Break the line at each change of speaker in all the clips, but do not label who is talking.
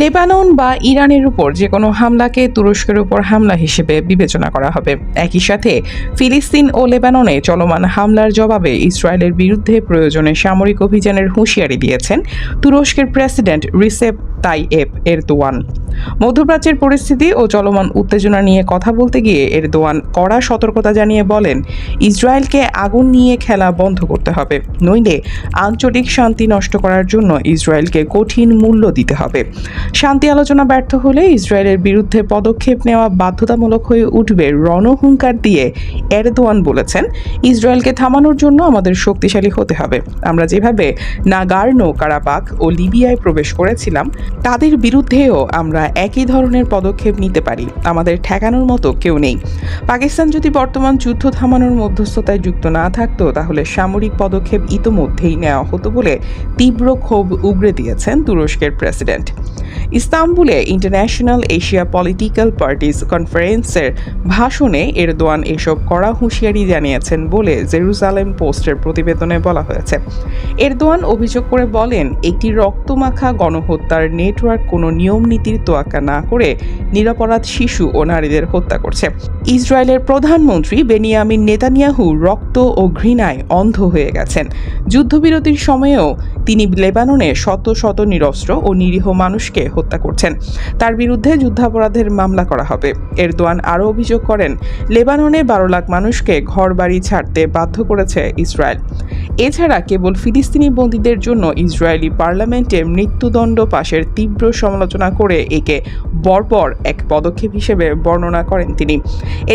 Lebanon বা ইরানের উপর যে কোনো হামলাকে তুরস্কের উপর হামলা হিসেবে বিবেচনা করা হবে। একই সাথে ফিলিস্তিন ও লেবাননে চলমান হামলার জবাবে ইসরায়েলের বিরুদ্ধে প্রয়োজনে সামরিক অভিযানের হুঁশিয়ারি দিয়েছেন তুরস্কের প্রেসিডেন্ট রিসেপ তাইয়েপ এরদোয়ান। মধ্যপ্রাচ্যের পরিস্থিতি ও চলমান উত্তেজনা নিয়ে কথা বলতে গিয়ে এরদোয়ান কড়া সতর্কতা জানিয়ে বলেন, ইসরায়েলকে আগুন নিয়ে খেলা বন্ধ করতে হবে, নইলে আঞ্চলিক শান্তি নষ্ট করার জন্য ইসরায়েলকে কঠিন মূল্য দিতে হবে। শান্তি আলোচনা ব্যর্থ হলে ইসরায়েলের বিরুদ্ধে পদক্ষেপ নেওয়া বাধ্যতামূলক হয়ে উঠবে রণহুঙ্কার দিয়ে এরদোয়ান বলেছেন, ইসরায়েলকে থামানোর জন্য আমাদের শক্তিশালী হতে হবে। আমরা যেভাবে নাগোর্নো কারাবাখ ও লিবিয়ায় প্রবেশ করেছিলাম, তাদের বিরুদ্ধেও আমরা একই ধরনের পদক্ষেপ নিতে পারি। আমাদের ঠেকানোর মতো কেউ নেই। পাকিস্তান যদি বর্তমান যুদ্ধ থামানোর মধ্যস্থতায় যুক্ত না থাকতো, তাহলে সামরিক পদক্ষেপ ইতোমধ্যেই নেওয়া হতো বলে তীব্র ক্ষোভ উগরে দিয়েছেন তুরস্কের প্রেসিডেন্ট। ইস্তাম্বুলে ইন্টারন্যাশনাল এশিয়া পলিটিক্যাল পার্টিজ কনফারেন্সের ভাষণে এরদোয়ান এসব কড়া হুঁশিয়ারি জানিয়েছেন বলে জেরুজালেম পোস্টের প্রতিবেদনে বলা হয়েছে। এরদোয়ান অভিযোগ করে বলেন, একটি রক্তমাখা গণহত্যার নেটওয়ার্ক কোনো নিয়ম নীতির তোয়াক্কা না করে নিরপরাধ শিশু ও নারীদের হত্যা করছে। ইসরায়েলের প্রধানমন্ত্রী বেনিয়ামিন নেতানিয়াহু রক্ত ও ঘৃণায় অন্ধ হয়ে গেছেন। যুদ্ধবিরতির সময়েও তিনি লেবাননে শত শত নিরস্ত্র ও নিরীহ মানুষকে হত্যা করছেন। তার বিরুদ্ধে যুদ্ধাপরাধের মামলা করা হবে। এরদোয়ান আরও অভিযোগ করেন, লেবাননে 12 লাখ মানুষকে ঘরবাড়ি ছাড়তে বাধ্য করেছে ইসরায়েল। এছাড়া কেবল ফিলিস্তিনি বন্দীদের জন্য ইসরায়েলি পার্লামেন্টে মৃত্যুদণ্ড পাশের তীব্র সমালোচনা করে একে বর্বর এক পদক্ষেপ হিসেবে বর্ণনা করেন তিনি।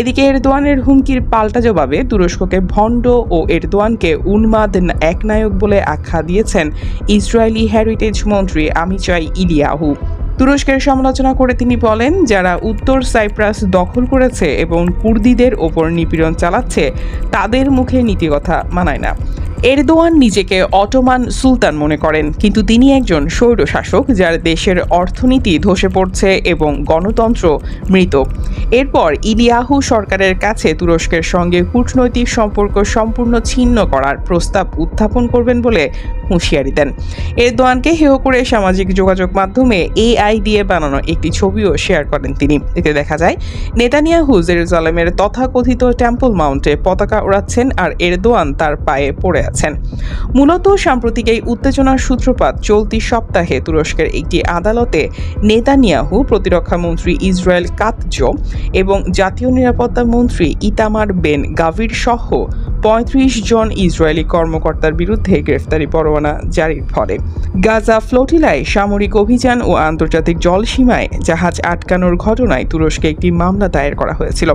এদিকে এরদোয়ানের হুমকির পাল্টা জবাবে তুরস্ককে ভণ্ড ও এরদোয়ানকে উন্মাদ একনায়ক বলে আখ্যা দিয়েছেন ইসরায়েলি হেরিটেজ মন্ত্রী আমিচাই ইলিয়াহু। তুরস্কের সমালোচনা করে তিনি বলেন, যারা উত্তর সাইপ্রাস দখল করেছে এবং কুর্দিদের ওপর নিপীড়ন চালাচ্ছে, তাদের মুখে নীতিকথা মানায় না। এরদোয়ান নিজেকে অটোমান সুলতান মনে করেন, কিন্তু তিনি একজন স্বৈরশাসক যার দেশের অর্থনীতি ধসে পড়ছে এবং গণতন্ত্র মৃত। এরপর ইলিয়াহু সরকারের কাছে তুরস্কের সঙ্গে কূটনৈতিক সম্পর্ক সম্পূর্ণ ছিন্ন করার প্রস্তাব উত্থাপন করবেন বলে হুঁশিয়ারি দেন। এরদোয়ানকে হেয় করে সামাজিক যোগাযোগ মাধ্যমে AI দিয়ে বানানো একটি ছবিও শেয়ার করেন তিনি। এতে দেখা যায় নেতানিয়াহু জেরুজালেমের তথাকথিত টেম্পল মাউন্টে পতাকা ওড়াচ্ছেন আর এরদোয়ান তার পায়ে পড়ে আছেন। মূলত সাম্প্রতিক এই উত্তেজনার সূত্রপাত চলতি সপ্তাহে তুরস্কের একটি আদালতে নেতানিয়াহু, প্রতিরক্ষা মন্ত্রী ইসরায়েল কাৎজ এবং জাতীয় নিরাপত্তা মন্ত্রী ইতামার বেন গাভির সহ 35 জন ইসরায়েলি কর্মকর্তার বিরুদ্ধে গ্রেফতারি পরোয়ানা জারির ফলে। গাজা ফ্লোটিলায় সামরিক অভিযান ও আন্তর্জাতিক জলসীমায় জাহাজ আটকানোর ঘটনায় তুরস্কে একটি মামলা দায়ের করা হয়েছিল।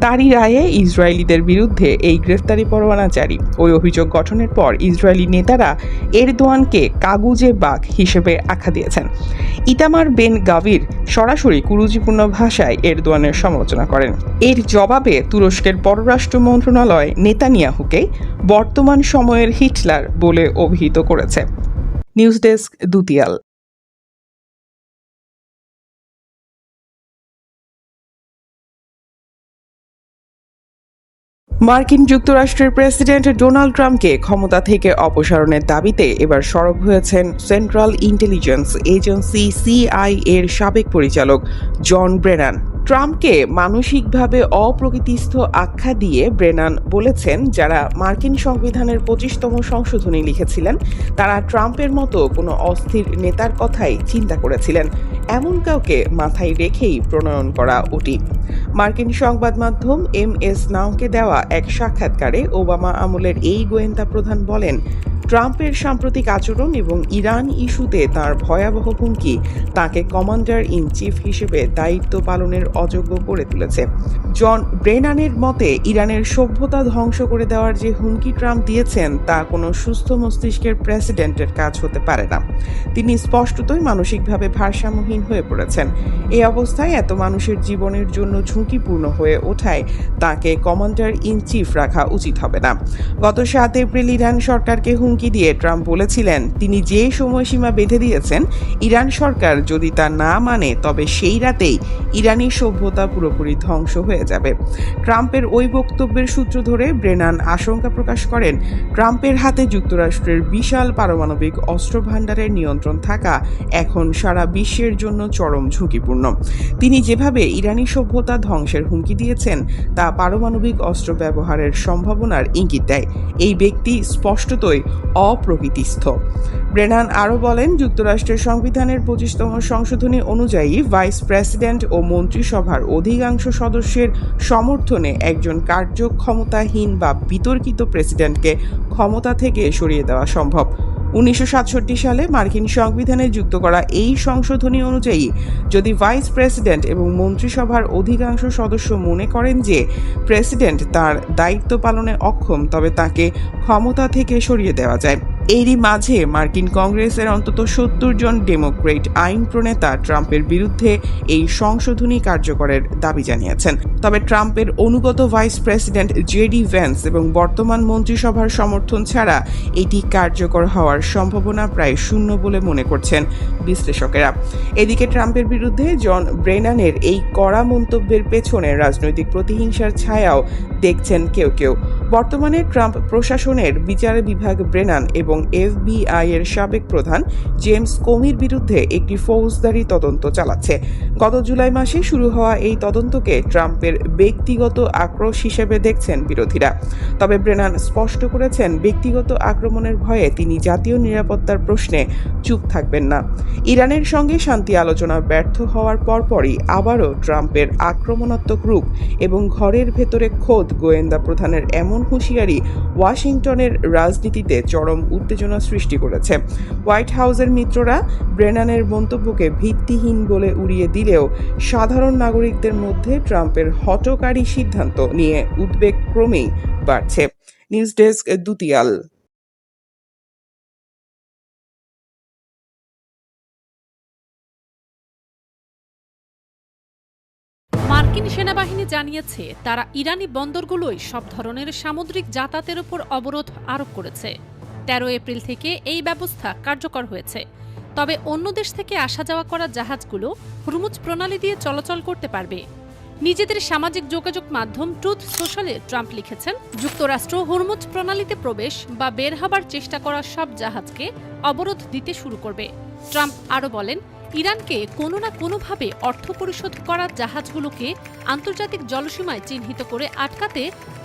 তারই রায়ে ইসরায়েলিদের বিরুদ্ধে এই গ্রেফতারি পরোয়ানা জারি। ওই অভিযোগ গঠনের পর ইসরায়েলি নেতারা এরদোয়ানকে কাগুজে বাঘ হিসেবে আখ্যা দিয়েছেন। ইতামার বেন গাভির সরাসরি কুরুচিপূর্ণ ভাষায় এরদোয়ানের সমালোচনা করেন। এর জবাবে তুরস্কের পররাষ্ট্র মন্ত্রণালয় নেতানিয়াহুকে বর্তমান সময়ের হিটলার বলে অভিহিত করেছে। নিউজ ডেস্ক, দুতিয়াল। মার্কিন যুক্তরাষ্ট্রের প্রেসিডেন্ট ডোনাল্ড ট্রাম্পকে ক্ষমতা থেকে অপসারণের দাবিতে এবার সরব হয়েছেন সেন্ট্রাল ইন্টেলিজেন্স এজেন্সি CIA এর সাবেক পরিচালক জন ব্রেনান। ট্রাম্পকে মানসিকভাবে অপ্রকৃতিস্থ আখ্যা দিয়ে ব্রেনান বলেছেন, যারা মার্কিন সংবিধানের 25তম সংশোধনী লিখেছিলেন, তারা ট্রাম্পের মতো কোনো অস্থির নেতার কথাই চিন্তা করেছিলেন। এমন কাউকে মাথায় রেখেই প্রণয়ন করা ওটি। মার্কিন সংবাদ মাধ্যম MS নাওকে দেওয়া এক সাক্ষাৎকারে ওবামা আমলের এই গোয়েন্দা প্রধান বলেন, ট্রাম্পের সাম্প্রতিক আচরণ এবং ইরান ইস্যুতে তার ভয়াবহ হুমকি তাকে কমান্ডার ইন চিফ হিসেবে দায়িত্ব পালনের অযোগ্য করে তুলেছে। জন ব্রেনানের মতে, ইরানের সভ্যতা ধ্বংস করে দেওয়ার যে হুমকি ট্রাম্প দিয়েছেন, তা কোনো সুস্থ মস্তিষ্কের প্রেসিডেন্টের কাজ হতে পারে না। তিনি স্পষ্টতই মানসিকভাবে ভারসাম্যহীন হয়ে পড়েছেন। এই অবস্থায় এত মানুষের জীবনের জন্য ঝুঁকিপূর্ণ হয়ে ওঠায় তাকে কমান্ডার ইন চিফ রাখা উচিত হবে না। গত 7 এপ্রিল ইরান সরকারকে হুমকি হুমকি দিয়ে ট্রাম্প বলেছিলেন তিনি যে সময়সীমা বেঁধে দিয়েছেন ইরান সরকার যদি তা না মানে তবে সেই রাতেই ইরানি সভ্যতা পুরোপুরি ধ্বংস হয়ে যাবে। ট্রাম্পের ওই বক্তব্যের সূত্র ধরে ব্রেনান আশঙ্কা প্রকাশ করেন ট্রাম্পের হাতে যুক্তরাষ্ট্রের বিশাল পারমাণবিক অস্ত্র ভাণ্ডারের নিয়ন্ত্রণ থাকা এখন সারা বিশ্বের জন্য চরম ঝুঁকিপূর্ণ। তিনি যেভাবে ইরানি সভ্যতা ধ্বংসের হুমকি দিয়েছেন তা পারমাণবিক অস্ত্র ব্যবহারের সম্ভাবনার ইঙ্গিত দেয়। এই ব্যক্তি স্পষ্টতই অপ্রকৃতিস্থ। ব্রেনান আরও বলেন যুক্তরাষ্ট্রের সংবিধানের 25তম সংশোধনী অনুযায়ী ভাইস প্রেসিডেন্ট ও মন্ত্রিসভার অধিকাংশ সদস্যের সমর্থনে একজন কার্যক্ষমতাহীন বা বিতর্কিত প্রেসিডেন্টকে ক্ষমতা থেকে সরিয়ে দেওয়া সম্ভব। 1967 সালে মার্কিন সংবিধানে যুক্ত করা এই সংশোধনী অনুযায়ী যদি ভাইস প্রেসিডেন্ট এবং মন্ত্রিসভার অধিকাংশ সদস্য মনে করেন যে প্রেসিডেন্ট তার দায়িত্ব পালনে অক্ষম তবে তাকে ক্ষমতা থেকে সরিয়ে দেওয়া যায়। এরই মাঝে মার্কিন কংগ্রেসের অন্তত 70 জন ডেমোক্রেট আইন প্রণেতা ট্রাম্পের বিরুদ্ধে এই সংশোধনী কার্যকরের দাবি জানিয়েছেন। তবে ট্রাম্পের অনুগত ভাইস প্রেসিডেন্ট জেডি ভ্যান্স এবং বর্তমান মন্ত্রিসভার সমর্থন ছাড়া এটি কার্যকর হওয়ার সম্ভাবনা প্রায় শূন্য বলে মনে করছেন বিশ্লেষকেরা। এদিকে ট্রাম্পের বিরুদ্ধে জন ব্রেনানের এই কড়া মন্তব্যের পেছনে রাজনৈতিক প্রতিহিংসার ছায়াও দেখছেন কেউ কেউ। বর্তমানে ট্রাম্প প্রশাসনের বিচার বিভাগ ব্রেনান এবং FBI এর সাবেক প্রধান জেমস কোমির বিরুদ্ধে একটি ফৌজদারি তদন্ত চালাচ্ছে। গত জুলাই মাসে শুরু হওয়া এই তদন্তকে ট্রাম্পের ব্যক্তিগত আক্রোশ হিসেবে দেখছেন বিরোধীরা। তবে ব্রেনান স্পষ্ট করেছেন ব্যক্তিগত আক্রমণের ভয়ে তিনি জাতীয় নিরাপত্তার প্রশ্নে চুপ থাকবেন না। ইরানের সঙ্গে শান্তি আলোচনা ব্যর্থ হওয়ার পরপরই আবারও ট্রাম্পের আক্রমণাত্মক রূপ এবং ঘরের ভেতরে খোদ গোয়েন্দা প্রধানের এমন হুঁশিয়ারি ওয়াশিংটনের রাজনীতিতে চরম উত্তেজনা সৃষ্টি করেছে। হোয়াইট হাউসের মিত্ররা ব্রেনানের মন্তব্যকে ভিত্তিহীন বলে উড়িয়ে দিলেও সাধারণ নাগরিকদের মধ্যে ট্রাম্পের হঠকারী সিদ্ধান্ত নিয়ে উদ্বেগ ক্রমেই বাড়ছে। নিউজ ডেস্ক দুতিয়াল।
মার্কিন সেনাবাহিনী জানিয়েছে তারা ইরানি বন্দরগুলোয় সব ধরনের সামুদ্রিক যাতায়াতের উপর অবরোধ আরোপ করেছে। 13 এপ্রিল থেকে এই ব্যবস্থা কার্যকর হয়েছে। তবে অন্য দেশ থেকে আসা যাওয়া করা জাহাজগুলো হুরমুজ প্রণালী দিয়ে চলাচল করতে পারবে। নিজেদের সামাজিক যোগাযোগ মাধ্যম ট্রুথ সোশ্যালে ট্রাম্প লিখেছেন যুক্তরাষ্ট্র হুরমুজ প্রণালীতে প্রবেশ বা বের হবার চেষ্টা করা সব জাহাজকে অবরোধ দিতে শুরু করবে। ট্রাম্প আরও বলেন ইরানকে কোনো না কোনোভাবে অর্থ পরিশোধ করা জাহাজগুলোকে আন্তর্জাতিক জলসীমায় চিহ্নিত করে আটকাতে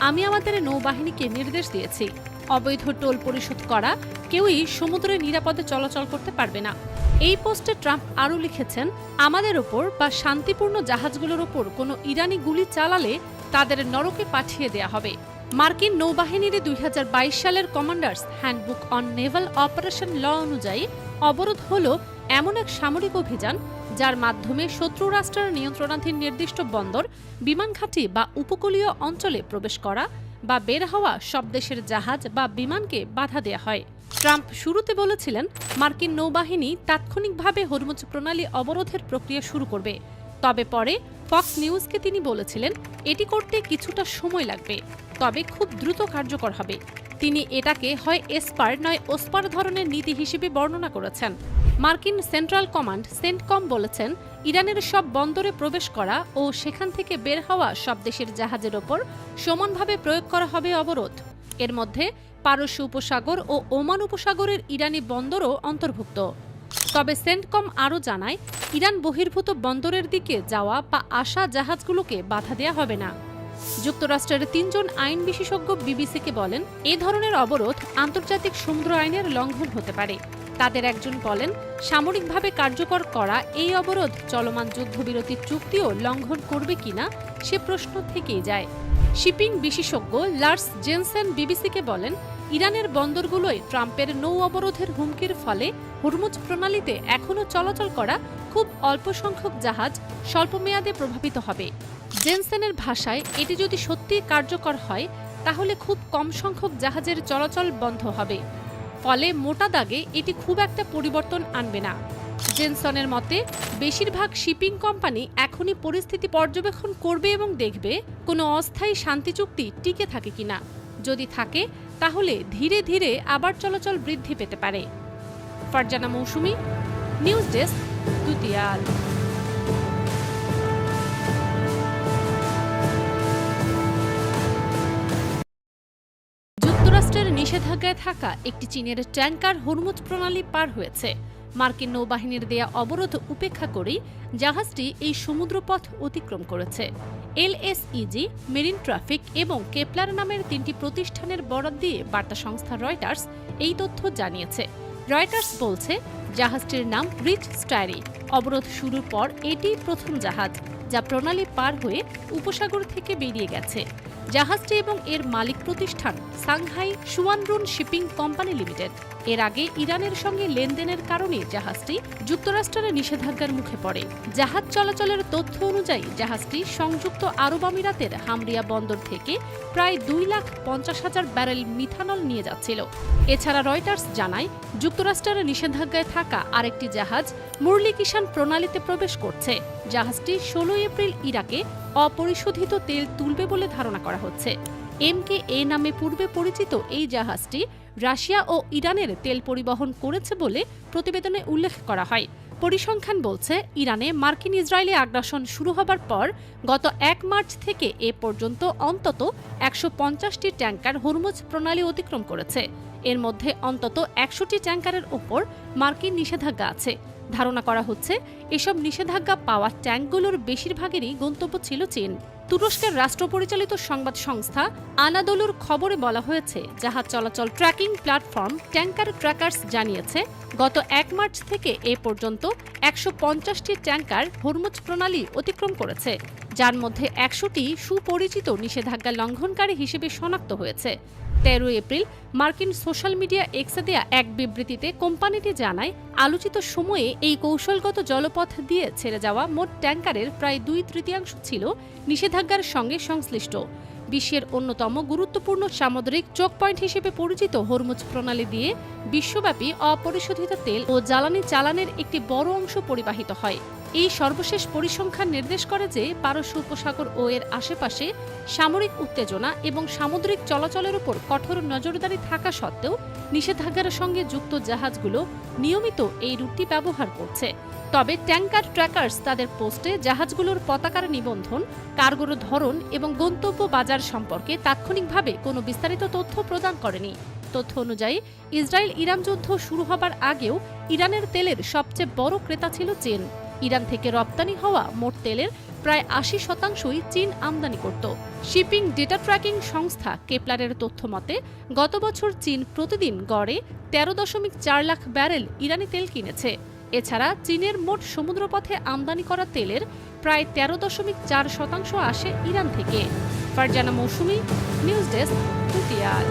আমি আমাদের নৌবাহিনীকে নির্দেশ দিয়েছি। অবৈধ টোল পরিশোধ করা কেউই সমুদ্রে নিরাপদে চলাচল করতে পারবে না। এই পোস্টে ট্রাম্প আরও লিখেছেন আমাদের ওপর বা শান্তিপূর্ণ জাহাজগুলোর ওপর কোনো ইরানি গুলি চালালে তাদের নরকে পাঠিয়ে দেয়া হবে। মার্কিন নৌবাহিনীর 2022 সালের commander's handbook on naval operation law অনুযায়ী অবরোধ হল এমন এক সামরিক অভিযান যার মাধ্যমে শত্রু রাষ্ট্রের নিয়ন্ত্রণাধীন নির্দিষ্ট বন্দর, বিমান ঘাঁটি বা উপকূলীয় অঞ্চলে প্রবেশ করা বা বের হওয়া সব দেশের জাহাজ বা বিমানকে বাধা দেয়া হয়। ট্রাম্প শুরুতে বলেছিলেন মার্কিন নৌবাহিনী তাৎক্ষণিকভাবে হরমুজ প্রণালী অবরোধের প্রক্রিয়া শুরু করবে। তবে পরে ফক্স নিউজকে তিনি বলেছিলেন এটি করতে কিছুটা সময় লাগবে, তবে খুব দ্রুত কার্যকর হবে। তিনি এটাকে হয় এসপার নয় ওসপার ধরনের নীতি হিসেবে বর্ণনা করেছেন। মার্কিন সেন্ট্রাল কমান্ড সেন্টকম বলেছেন ইরানের সব বন্দরে প্রবেশ করা ও সেখান থেকে বের হওয়া সব দেশের জাহাজের ওপর সমানভাবে প্রয়োগ করা হবে অবরোধ। এর মধ্যে পারস্য উপসাগর ও ওমান উপসাগরের ইরানি বন্দরও অন্তর্ভুক্ত। তবে সেন্টকম আরও জানায় ইরান বহির্ভূত বন্দরের দিকে যাওয়া বা আসা জাহাজগুলোকে বাধা দেয়া হবে না। যুক্তরাষ্ট্রের 3 জন আইন বিশেষজ্ঞ বিবিসিকে বলেন এ ধরনের অবরোধ আন্তর্জাতিক সমুদ্র আইনের লঙ্ঘন হতে পারে। তাদের একজন বলেন সামরিকভাবে কার্যকর করা এই অবরোধ চলমান যুদ্ধবিরতি চুক্তিও লঙ্ঘন করবে কিনা সে প্রশ্ন থেকেই যায়। শিপিং বিশেষজ্ঞ লার্স জেনসেন বিবিসিকে বলেন ইরানের বন্দরগুলোয় ট্রাম্পের নৌ অবরোধের হুমকির ফলে হুরমুজ প্রণালীতে এখনও চলাচল করা খুব অল্প সংখ্যক জাহাজ স্বল্পমেয়াদে প্রভাবিত হবে। জেনসেনের ভাষায় এটি যদি সত্যি কার্যকর হয় তাহলে খুব কম সংখ্যক জাহাজের চলাচল বন্ধ হবে, ফলে মোটা দাগে এটি খুব একটা পরিবর্তন আনবে না। জেনসনের মতে বেশিরভাগ শিপিং কোম্পানি এখনই পরিস্থিতি পর্যবেক্ষণ করবে এবং দেখবে কোনো অস্থায়ী শান্তি চুক্তি টিকে থাকে কিনা। যদি থাকে তাহলে ধীরে ধীরে আবার চলাচল বৃদ্ধি পেতে পারে। ফারজানা মৌসুমী, নিউজ ডেস্ক, দুতিয়াল। যুক্তরাষ্ট্রের নিষেধাজ্ঞায় থাকা একটি চীনের ট্যাঙ্কার হরমুজ প্রণালী পার হয়েছে। মার্কিন নৌবাহিনীর দেয়া অবরোধ উপেক্ষা করেই জাহাজটি এই সমুদ্রপথ অতিক্রম করেছে। এলএসইজি, মেরিন ট্রাফিক এবং কেপলার নামের 3টি প্রতিষ্ঠানের বরাত দিয়ে বার্তা সংস্থা রয়টার্স এই তথ্য জানিয়েছে। রয়টার্স বলছে, জাহাজটির নাম রিচ স্টাইরি। অবরোধ শুরুর পর এটিই প্রথম জাহাজ যা প্রণালী পার হয়ে উপসাগর থেকে বেরিয়ে গেছে। জাহাজটি এবং এর মালিক প্রতিষ্ঠান সাংহাই সুয়ানরুন শিপিং কোম্পানি লিমিটেড। এর আগে ইরানের সঙ্গে লেনদেনের কারণে জাহাজটি যুক্তরাষ্ট্রের নিষেধাজ্ঞার মুখে পড়ে। জাহাজ চলাচলের তথ্য অনুযায়ী জাহাজটি সংযুক্ত আরব আমিরাতের হামরিয়া বন্দর থেকে প্রায় 2,50,000 ব্যারেল মিথানল নিয়ে যাচ্ছিল। এছাড়া রয়টার্স জানায়, যুক্তরাষ্ট্রের নিষেধাজ্ঞায় থাকা আরেকটি জাহাজ মুরলি কিষান প্রণালীতে প্রবেশ করছে। জাহাজটি 16 এপ্রিল ইরাকে অপরিশোধিত তেল তুলবে বলে ধারণা করা হচ্ছে। MKA নামে পূর্বে পরিচিত এই জাহাজটি রাশিয়া ও ইরানের তেল পরিবহন করেছে বলে প্রতিবেদনে উল্লেখ করা হয়। পরিসংখ্যান বলছে, ইরানে মার্কিন ইসরায়েলি আগ্রাসন শুরু হবার পর গত 1 মার্চ থেকে এ পর্যন্ত অন্তত 150টি ট্যাঙ্কার হরমুজ প্রণালী অতিক্রম করেছে। এর মধ্যে অন্তত 100টি ট্যাঙ্কারের ওপর মার্কিন নিষেধাজ্ঞা আছে। ধারণা করা হচ্ছে, এসব নিষেধাজ্ঞা পাওয়া ট্যাঙ্কগুলোর বেশিরভাগেরই গন্তব্য ছিল চীন। তুরস্কের রাষ্ট্রপরিচালিত সংবাদ সংস্থা আনাদোলুর খবরে বলা হয়েছে, জাহাজ চলাচল ট্র্যাকিং প্ল্যাটফর্ম ট্যাঙ্কার ট্র্যাকার্স জানিয়েছে, গত 1 মার্চ থেকে এ পর্যন্ত 150টি ট্যাঙ্কার হরমুজ প্রণালী অতিক্রম করেছে, যার মধ্যে 100টি সুপরিচিত নিষেধাজ্ঞা লঙ্ঘনকারী হিসেবে শনাক্ত হয়েছে। 13 এপ্রিল মার্কিন সোশ্যাল মিডিয়া এক্সে দেয়া এক বিবৃতিতে কোম্পানিটি জানায়, আলোচিত সময়ে এই কৌশলগত জলপথ দিয়ে ছেড়ে যাওয়া মোট ট্যাঙ্কারের প্রায় 2/3 ছিল নিষেধাজ্ঞার সঙ্গে সংশ্লিষ্ট। বিশ্বের অন্যতম গুরুত্বপূর্ণ সামুদ্রিক চোক পয়েন্ট হিসেবে পরিচিত হরমুজ প্রণালী দিয়ে বিশ্বব্যাপী অপরিশোধিত তেল ও জ্বালানি চালানের একটি বড় অংশ পরিবাহিত হয়। এই সর্বশেষ পরিসংখ্যান নির্দেশ করে যে পারস্য উপসাগর ও এর আশেপাশে সামরিক উত্তেজনা এবং সামুদ্রিক চলাচলের উপর কঠোর নজরদারি থাকা সত্ত্বেও নিষেধাজ্ঞার সঙ্গে যুক্ত জাহাজগুলো নিয়মিত এই রুটটি ব্যবহার করছে। তবে ট্যাঙ্কার ট্র্যাকার্স তাদের পোস্টে জাহাজগুলোর পতাকার নিবন্ধন, কার্গোর ধরন এবং গন্তব্য বাজার সম্পর্কে তাৎক্ষণিকভাবে কোনো বিস্তারিত তথ্য প্রদান করেনি। তথ্য অনুযায়ী, ইসরায়েল ইরান যুদ্ধ শুরু হবার আগেও ইরানের তেলের সবচেয়ে বড় ক্রেতা ছিল চীন। ইরান থেকে রপ্তানি হওয়া মোট তেলের প্রায় 80%ই চীন আমদানি করত। শিপিং ডেটা ট্র্যাকিং সংস্থা কেপলারের তথ্য মতে, গত বছর চীন প্রতিদিন গড়ে 13.4 লাখ ব্যারেল ইরানি তেল কিনেছে। এছাড়া চীনের মোট সমুদ্রপথে আমদানি করা তেলের প্রায় 13.4% আসে ইরান থেকে। ফারজানা মৌসুমী, নিউজ ডেস্ক, দুতিয়াল।